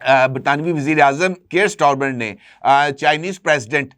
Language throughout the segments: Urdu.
برطانوی وزیر اعظم کیئر سٹارمر نے چائنیز پریزیڈنٹ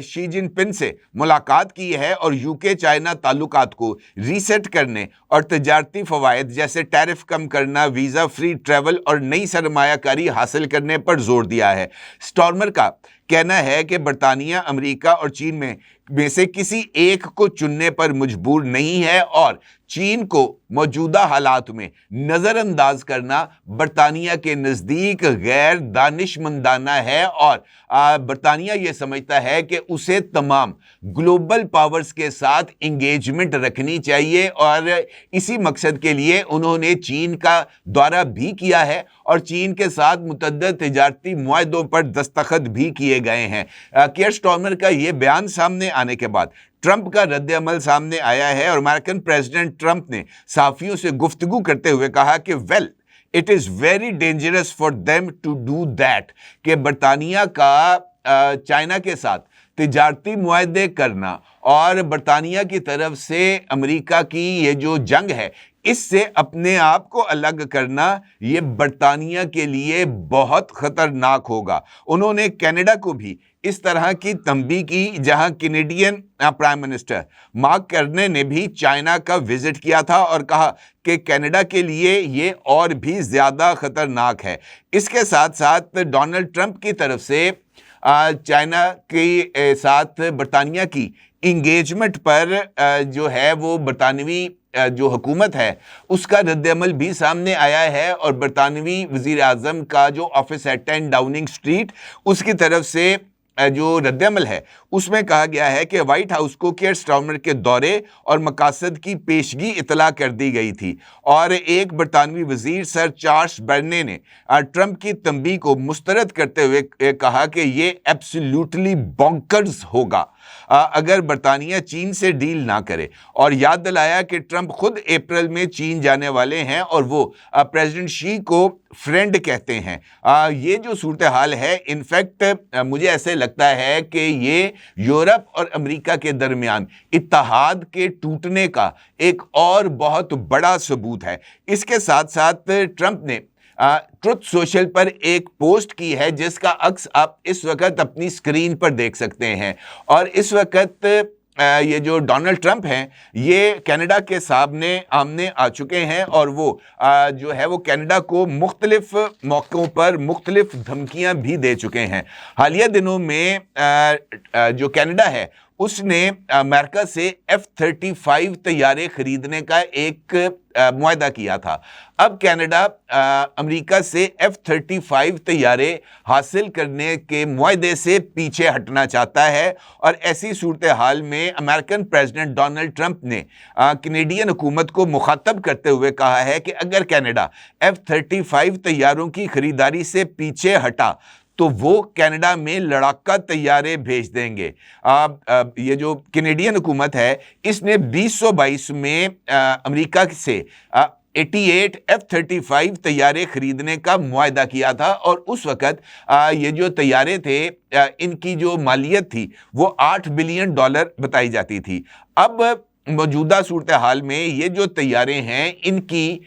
شی جن پن سے ملاقات کی ہے اور یو کے چائنا تعلقات کو ریسیٹ کرنے اور تجارتی فوائد جیسے ٹیرف کم کرنا، ویزا فری ٹریول اور نئی سرمایہ کاری حاصل کرنے پر زور دیا ہے۔ سٹارمر کا کہنا ہے کہ برطانیہ امریکہ اور چین میں سے کسی ایک کو چننے پر مجبور نہیں ہے اور چین کو موجودہ حالات میں نظر انداز کرنا برطانیہ کے نزدیک غیر دانشمندانہ ہے، اور برطانیہ یہ سمجھتا ہے کہ اسے تمام گلوبل پاورز کے ساتھ انگیجمنٹ رکھنی چاہیے، اور اسی مقصد کے لیے انہوں نے چین کا دورہ بھی کیا ہے اور چین کے ساتھ متعدد تجارتی معاہدوں پر دستخط بھی کیے گئے ہیں۔ کیئر سٹارمر کا یہ بیان سامنے آنے کے بعد ٹرمپ کا رد عمل سامنے آیا ہے، اور امریکن پریزیڈنٹ ٹرمپ نے صحافیوں سے گفتگو کرتے ہوئے کہا کہ it is very dangerous for them to do that، کہ برطانیہ کا چائنا کے ساتھ تجارتی معاہدے کرنا اور برطانیہ کی طرف سے امریکہ کی یہ جو جنگ ہے اس سے اپنے آپ کو الگ کرنا، یہ برطانیہ کے لیے بہت خطرناک ہوگا۔ انہوں نے کینیڈا کو بھی اس طرح کی تنبیہ کی، جہاں کینیڈین پرائم منسٹر مارک کرنے نے بھی چائنا کا وزٹ کیا تھا اور کہا کہ کینیڈا کے لیے یہ اور بھی زیادہ خطرناک ہے۔ اس کے ساتھ ساتھ ڈونلڈ ٹرمپ کی طرف سے چائنا کے ساتھ برطانیہ کی انگیجمنٹ پر جو ہے وہ برطانوی جو حکومت ہے اس کا رد عمل بھی سامنے آیا ہے، اور برطانوی وزیر اعظم کا جو آفس ہے 10 ڈاؤننگ سٹریٹ، اس کی طرف سے جو رد عمل ہے اس میں کہا گیا ہے کہ وائٹ ہاؤس کو کیئر سٹارمر کے دورے اور مقاصد کی پیشگی اطلاع کر دی گئی تھی، اور ایک برطانوی وزیر سر چارلس برنے نے ٹرمپ کی تنبیہ کو مسترد کرتے ہوئے کہا کہ یہ ایبسلیوٹلی بونکرز ہوگا اگر برطانیہ چین سے ڈیل نہ کرے، اور یاد دلایا کہ ٹرمپ خود اپریل میں چین جانے والے ہیں اور وہ پریزیڈنٹ شی کو فرینڈ کہتے ہیں۔ یہ جو صورتحال ہے انفیکٹ مجھے ایسے لگتا ہے کہ یہ یورپ اور امریکہ کے درمیان اتحاد کے ٹوٹنے کا ایک اور بہت بڑا ثبوت ہے۔ اس کے ساتھ ساتھ ٹرمپ نے ٹروتھ سوشل پر ایک پوسٹ کی ہے جس کا عکس آپ اس وقت اپنی سکرین پر دیکھ سکتے ہیں، اور اس وقت یہ جو ڈونلڈ ٹرمپ ہیں یہ کینیڈا کے سامنے آمنے آ چکے ہیں، اور وہ جو ہے وہ کینیڈا کو مختلف موقعوں پر مختلف دھمکیاں بھی دے چکے ہیں۔ حالیہ دنوں میں جو کینیڈا ہے اس نے امریکہ سے F-35 طیارے خریدنے کا ایک معاہدہ کیا تھا۔ اب کینیڈا امریکہ سے F-35 طیارے حاصل کرنے کے معاہدے سے پیچھے ہٹنا چاہتا ہے، اور ایسی صورتحال میں امریکن پریزیڈنٹ ڈونلڈ ٹرمپ نے کینیڈین حکومت کو مخاطب کرتے ہوئے کہا ہے کہ اگر کینیڈا F-35 طیاروں کی خریداری سے پیچھے ہٹا تو وہ کینیڈا میں لڑاکا طیارے بھیج دیں گے۔ یہ جو کینیڈین حکومت ہے اس نے 2022 میں امریکہ سے 88 F-35 طیارے خریدنے کا معاہدہ کیا تھا، اور اس وقت یہ جو طیارے تھے ان کی جو مالیت تھی وہ $8 بلین بتائی جاتی تھی۔ اب موجودہ صورتحال میں یہ جو طیارے ہیں ان کی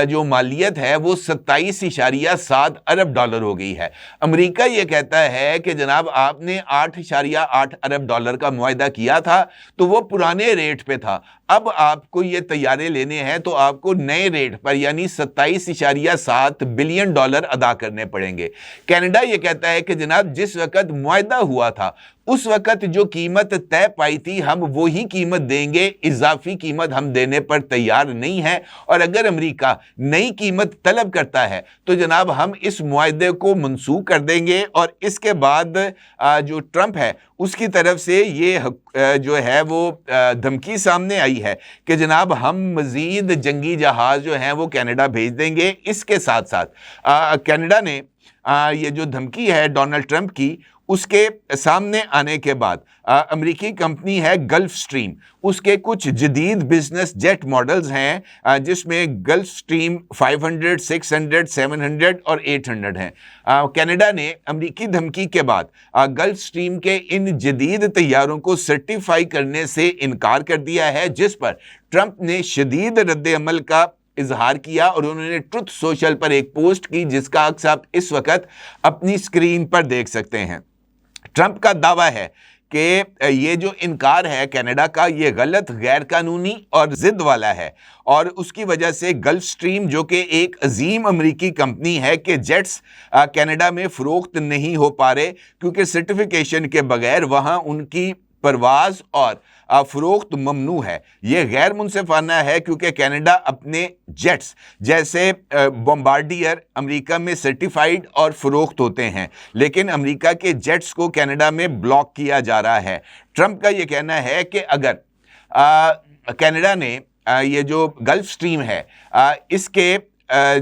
جو مالیت ہے وہ $27.7 ارب ہو گئی ہے۔ امریکہ یہ کہتا ہے کہ جناب آپ نے $8.8 ارب کا معاہدہ کیا تھا تو وہ پرانے ریٹ پہ تھا، اب آپ کو یہ طیارے لینے ہیں تو آپ کو نئے ریٹ پر یعنی $27.7 بلین ادا کرنے پڑیں گے۔ کینیڈا یہ کہتا ہے کہ جناب جس وقت معاہدہ ہوا تھا اس وقت جو قیمت طے پائی تھی ہم وہی قیمت دیں گے، اضافی قیمت ہم دینے پر تیار نہیں ہے، اور اگر امریکہ نئی قیمت طلب کرتا ہے تو جناب ہم اس معاہدے کو منسوخ کر دیں گے۔ اور اس کے بعد جو ٹرمپ ہے اس کی طرف سے یہ جو ہے وہ دھمکی سامنے آئی ہے کہ جناب ہم مزید جنگی جہاز جو ہیں وہ کینیڈا بھیج دیں گے۔ اس کے ساتھ ساتھ کینیڈا نے یہ جو دھمکی ہے ڈونلڈ ٹرمپ کی اس کے سامنے آنے کے بعد امریکی کمپنی ہے گلف سٹریم، اس کے کچھ جدید بزنس جیٹ ماڈلز ہیں جس میں گلف سٹریم 500، 600، 700 اور 800 ہیں۔ کینیڈا نے امریکی دھمکی کے بعد گلف سٹریم کے ان جدید طیاروں کو سرٹیفائی کرنے سے انکار کر دیا ہے، جس پر ٹرمپ نے شدید رد عمل کا اظہار کیا اور انہوں نے ٹروتھ سوشل پر ایک پوسٹ کی جس کا عکس آپ اس وقت اپنی سکرین پر دیکھ سکتے ہیں۔ ٹرمپ کا دعویٰ ہے کہ یہ جو انکار ہے کینیڈا کا یہ غلط، غیر قانونی اور ضد والا ہے، اور اس کی وجہ سے گلف سٹریم جو کہ ایک عظیم امریکی کمپنی ہے کہ جیٹس کینیڈا میں فروخت نہیں ہو پا رہے کیونکہ سرٹیفیکیشن کے بغیر وہاں ان کی پرواز اور فروخت ممنوع ہے۔ یہ غیر منصفانہ ہے کیونکہ کینیڈا اپنے جیٹس جیسے بمبارڈیئر امریکہ میں سرٹیفائیڈ اور فروخت ہوتے ہیں، لیکن امریکہ کے جیٹس کو کینیڈا میں بلاک کیا جا رہا ہے۔ ٹرمپ کا یہ کہنا ہے کہ اگر کینیڈا نے یہ جو گلف سٹریم ہے اس کے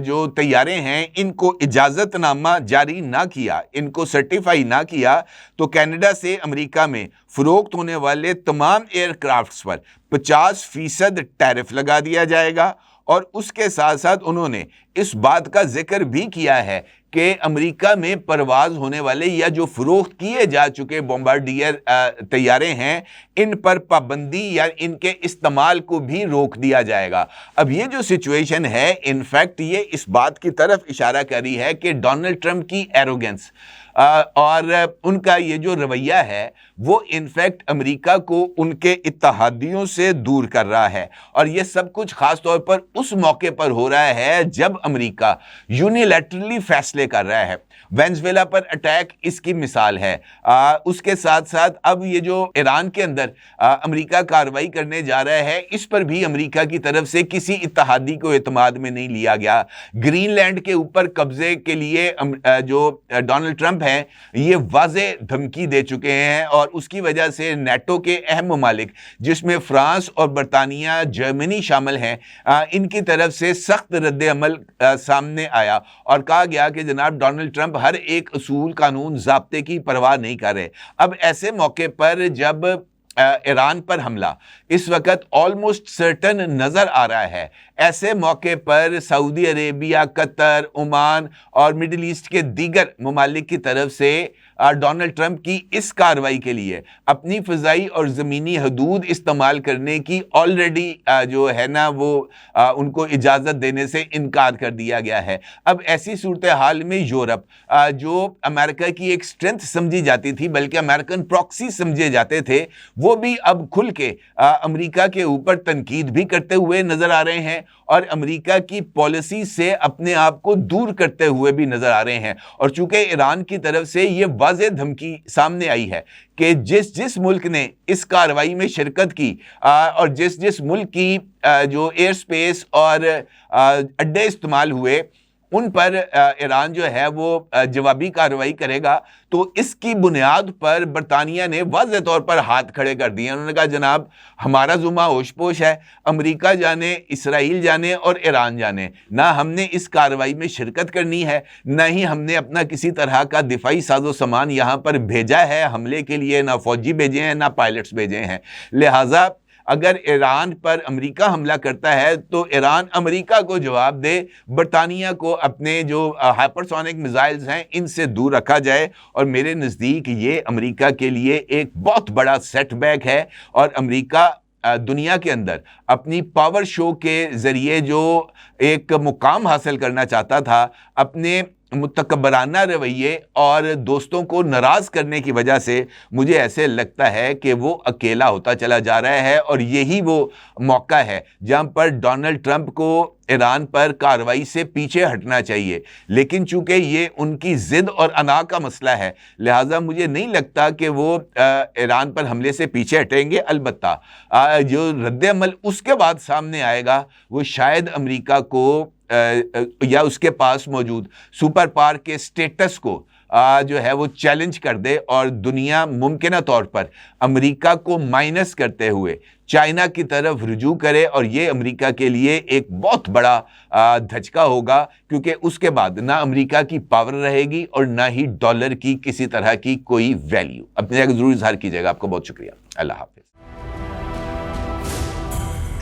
جو طیارے ہیں ان کو اجازت نامہ جاری نہ کیا، ان کو سرٹیفائی نہ کیا، تو کینیڈا سے امریکہ میں فروخت ہونے والے تمام ایئر کرافٹس پر 50% ٹیرف لگا دیا جائے گا۔ اور اس کے ساتھ ساتھ انہوں نے اس بات کا ذکر بھی کیا ہے کہ امریکہ میں پرواز ہونے والے یا جو فروخت کیے جا چکے بمبارڈیئر طیارے ہیں ان پر پابندی یا ان کے استعمال کو بھی روک دیا جائے گا۔ اب یہ جو سچویشن ہے انفیکٹ یہ اس بات کی طرف اشارہ کر رہی ہے کہ ڈونلڈ ٹرمپ کی ایروگنس اور ان کا یہ جو رویہ ہے وہ انفیکٹ امریکہ کو ان کے اتحادیوں سے دور کر رہا ہے، اور یہ سب کچھ خاص طور پر اس موقع پر ہو رہا ہے جب امریکہ یونیلیٹرلی فیصلے کر رہا ہے۔ وینزویلا پر اٹیک اس کی مثال ہے۔ اس کے ساتھ ساتھ اب یہ جو ایران کے اندر امریکہ کارروائی کرنے جا رہا ہے اس پر بھی امریکہ کی طرف سے کسی اتحادی کو اعتماد میں نہیں لیا گیا۔ گرین لینڈ کے اوپر قبضے کے لیے جو ڈونلڈ ٹرمپ ہیں یہ واضح دھمکی دے چکے ہیں، اور اس کی وجہ سے نیٹو کے اہم ممالک جس میں فرانس اور برطانیہ، جرمنی شامل ہیں، ان کی طرف سے سخت رد عمل سامنے آیا اور کہا گیا کہ جناب ڈونلڈ ٹرمپ ہر ایک اصول، قانون، ضابطے کی پرواہ نہیں کر رہے۔ اب ایسے موقع پر جب ایران پر حملہ اس وقت آلموسٹ سرٹن نظر آ رہا ہے، ایسے موقع پر سعودی عربیہ، قطر، عمان اور مڈل ایسٹ کے دیگر ممالک کی طرف سے ڈونلڈ ٹرمپ کی اس کارروائی کے لیے اپنی فضائی اور زمینی حدود استعمال کرنے کی آلریڈی جو ہے نا وہ ان کو اجازت دینے سے انکار کر دیا گیا ہے۔ اب ایسی صورتحال میں یورپ جو امریکہ کی ایک سٹرنتھ سمجھی جاتی تھی، بلکہ امریکن پراکسی سمجھے جاتے تھے، وہ بھی اب کھل کے امریکہ کے اوپر تنقید بھی کرتے ہوئے نظر آ رہے ہیں اور امریکہ کی پالیسی سے اپنے آپ کو دور کرتے ہوئے بھی نظر آ رہے ہیں۔ اور چونکہ ایران کی طرف سے یہ واضح دھمکی سامنے آئی ہے کہ جس ملک نے اس کارروائی میں شرکت کی اور جس ملک کی جو ایئر سپیس اور اڈے استعمال ہوئے ان پر ایران جو ہے وہ جوابی کارروائی کرے گا، تو اس کی بنیاد پر برطانیہ نے واضح طور پر ہاتھ کھڑے کر دیے۔ انہوں نے کہا جناب ہمارا ذمہ ہوش پوش ہے، امریکہ جانے، اسرائیل جانے اور ایران جانے، نہ ہم نے اس کارروائی میں شرکت کرنی ہے، نہ ہی ہم نے اپنا کسی طرح کا دفاعی ساز و سامان یہاں پر بھیجا ہے حملے کے لیے، نہ فوجی بھیجے ہیں نہ پائلٹس بھیجے ہیں۔ لہٰذا اگر ایران پر امریکہ حملہ کرتا ہے تو ایران امریکہ کو جواب دے، برطانیہ کو اپنے جو ہائپرسونک میزائلز ہیں ان سے دور رکھا جائے، اور میرے نزدیک یہ امریکہ کے لیے ایک بہت بڑا سیٹ بیک ہے، اور امریکہ دنیا کے اندر اپنی پاور شو کے ذریعے جو ایک مقام حاصل کرنا چاہتا تھا، اپنے متکبرانہ رویے اور دوستوں کو ناراض کرنے کی وجہ سے مجھے ایسے لگتا ہے کہ وہ اکیلا ہوتا چلا جا رہا ہے، اور یہی وہ موقع ہے جہاں پر ڈونلڈ ٹرمپ کو ایران پر کارروائی سے پیچھے ہٹنا چاہیے۔ لیکن چونکہ یہ ان کی ضد اور انا کا مسئلہ ہے، لہٰذا مجھے نہیں لگتا کہ وہ ایران پر حملے سے پیچھے ہٹیں گے۔ البتہ جو رد عمل اس کے بعد سامنے آئے گا وہ شاید امریکہ کو یا اس کے پاس موجود سپر پاور کے سٹیٹس کو جو ہے وہ چیلنج کر دے، اور دنیا ممکنہ طور پر امریکہ کو مائنس کرتے ہوئے چائنا کی طرف رجوع کرے، اور یہ امریکہ کے لیے ایک بہت بڑا دھچکا ہوگا، کیونکہ اس کے بعد نہ امریکہ کی پاور رہے گی اور نہ ہی ڈالر کی کسی طرح کی کوئی ویلیو۔ اپنے ضرور اظہار کیجیے گا۔ آپ کو بہت شکریہ۔ اللہ حافظ۔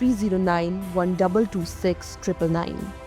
309 1226 999।